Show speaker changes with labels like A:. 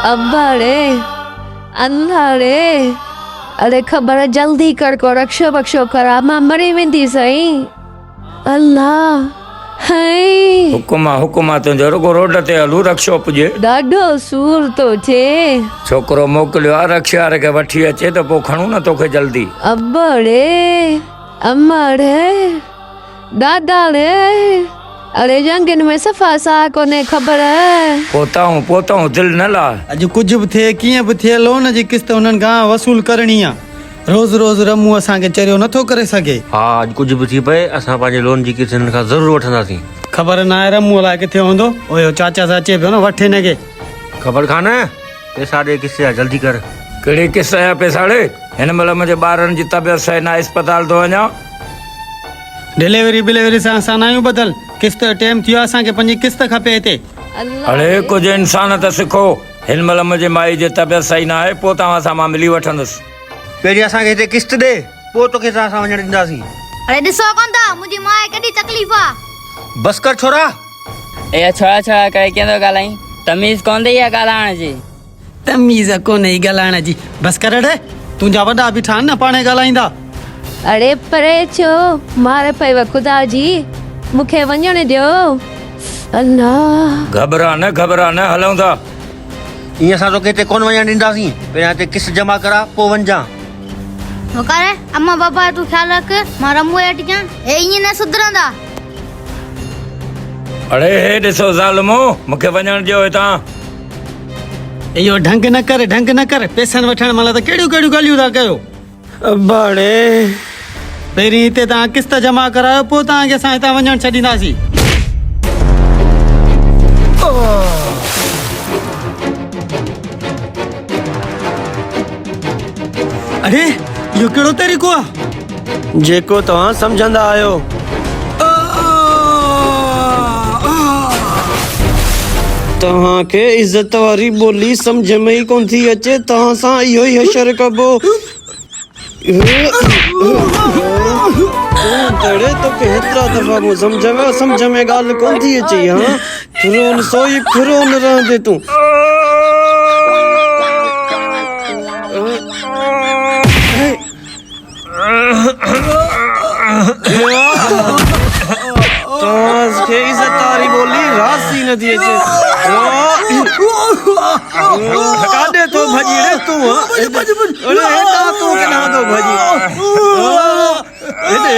A: अब्बा रे अल्लाह रे अरे खबर जल्दी कर को रक्षो बक्षो करा मां मरी वेंदी सही अल्लाह हाय
B: हुकुमा तुंहिंजो रुगो रोड ते हलू रक्षो पुजे
A: ॾाढो सूर तो थे
B: छोकरो मोकिलियो आहे रक्षा वारे खे वठी अचे त पोइ खणूं न तोखे जल्दी।
A: अब्बा रे अम्मा रे दादा रे अरे जंगन में सफ़ा सा कोने ख़बर है
B: पोता हूं दिल न ला
C: अॼु कुझु बि थिए कीअं बि थिए लोन जी किस्त उन्हनि खां वसूल करणी आहे। रोज़ रोज़ रमू असांखे चरियो नथो करे सघे।
D: हा अॼु कुझु बि थी पए असां पंहिंजे लोन जी किस्त हिननि खां ज़रूरु वठंदासीं।
C: ख़बर न आहे रमू अलाए किथे हूंदो। ओयो चाचा सां अचे पियो न वठे हिनखे
D: ख़बर कान्हे पैसा ॾे किस्त जा जल्दी कर।
B: कहिड़ी किस्त जा पैसा ॾे हिन महिल मुंहिंजे ॿारनि जी तबियत सही न अस्पताल थो वञा।
C: डिलीवरी सां असां न आहियूं बदल किस्त टाइम थियो असांखे पंहिंजी किस्त खपे हिते।
B: अरे कुझु इंसान त सिखो हिन महिल मुंहिंजी माई जी तबियत सही न आहे पोइ तव्हां सां मां मिली वठंदुसि।
D: पहिरीं असांखे हिते किस्त ॾे पोइ तोखे असां वञणु ॾींदासीं।
E: अरे ॾिसो कोन था मुंहिंजी मां केॾी तकलीफ़ आहे।
D: बस कर छोरा
F: ए छोड़ा करे केंदो ॻाल्हाई तमीज़ कोन थी आहे ॻाल्हाइण जी।
C: तमीज़ कोन्हे ॻाल्हाइण जी बस कर रे तुंहिंजा वॾा बीठा आहिनि न पाणे ॻाल्हाईंदा।
A: अरे परे छो मारे पई खुदा जी मूंखे वञण ॾियो अल्लाह।
B: घबरा न हलूं था।
D: ईअं असां तोखे हिते कोन वञणु ॾींदासीं। पहिरियां हिते किस्त जमा करा पोइ वञजां।
E: होकारे अम्मा बाबा तू ख्याल रख मां रमू हट जा ए ईअं न सुधरंदा।
B: अरे हे ॾिसो ज़ालिमो मूंखे वञणु ॾियो हितां।
C: इहो ढंग न कर पैसनि वठण महिल त कहिड़ियूं ॻाल्हियूं था कयो।
D: बाड़े
C: पहिरीं हिते तव्हां किस्त जमा करायो पोइ तव्हांखे असां हितां वञणु छॾींदासीं। अरे इहो कहिड़ो तरीक़ो आहे
D: जेको तव्हां सम्झंदा आहियो। तव्हांखे इज़त वारी ॿोली सम्झ में ई कोन थी अचे तव्हां सां इहो ई हशर कबो। तड़े तोखे हेतिरा दफ़ा मूं सम्झ में ॻाल्हि कोन थी अचे। हाँ फिरोन सोई फिरोन रहंदे तूं। तव्हांखे इज़त वारी ॿोली राज़ी नथी अचे। काॾे थो भॼी रे तूं? अरे हेॾा तूं केॾां थो भॼी? हेॾे